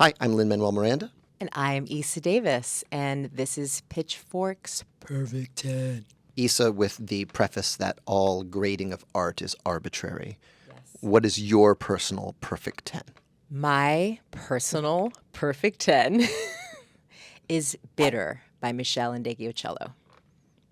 Hi, I'm Lin-Manuel Miranda. And I am Eisa Davis, and this is Pitchfork's Perfect 10. Eisa, with the preface that all grading of art is arbitrary. Yes. What is your personal perfect 10? My personal perfect 10 is Bitter by Meshell and Ndegeocello.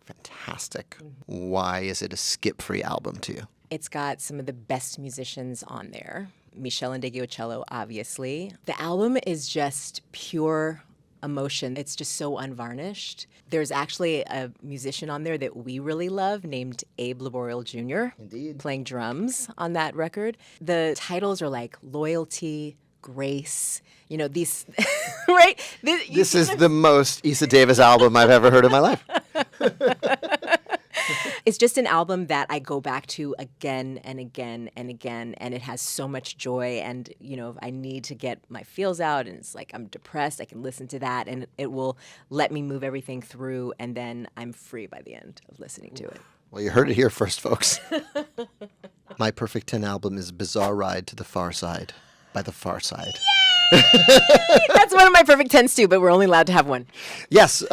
Fantastic. Why is it a skip-free album to you? It's got some of the best musicians on there. Meshell and Ndegeocello, obviously. The album is just pure emotion. It's just so unvarnished. There's actually a musician on there that we really love named Abe Laboriel Jr. Indeed. Playing drums on that record. The titles are like Loyalty, Grace, these, right? This is the most Eisa Davis album I've ever heard in my life. It's just an album that I go back to again and again and again, and it has so much joy. And, if I need to get my feels out and it's like I'm depressed, I can listen to that and it will let me move everything through, and then I'm free by the end of listening to it. Well, you heard it here first, folks. My perfect 10 album is Bizarre Ride to the Pharcyde by the Pharcyde. That's one of my perfect 10s too, but we're only allowed to have one. Yes.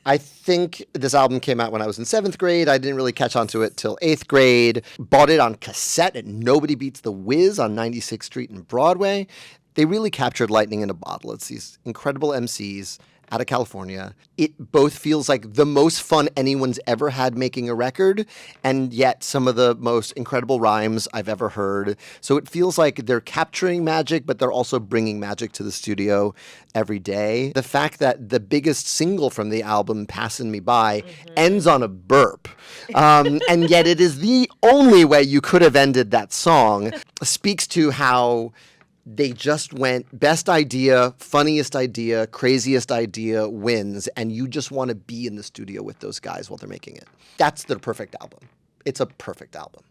I think this album came out when I was in 7th grade. I didn't really catch on to it till 8th grade. Bought it on cassette at Nobody Beats the Whiz on 96th Street and Broadway. They really captured lightning in a bottle. It's these incredible MCs out of California. It both feels like the most fun anyone's ever had making a record, and yet some of the most incredible rhymes I've ever heard. So it feels like they're capturing magic, but they're also bringing magic to the studio every day. The fact that the biggest single from the album, Passin' Me By, ends on a burp, and yet it is the only way you could have ended that song, speaks to how they just went best idea, funniest idea, craziest idea wins, and you just want to be in the studio with those guys while they're making it. That's their perfect album. It's a perfect album.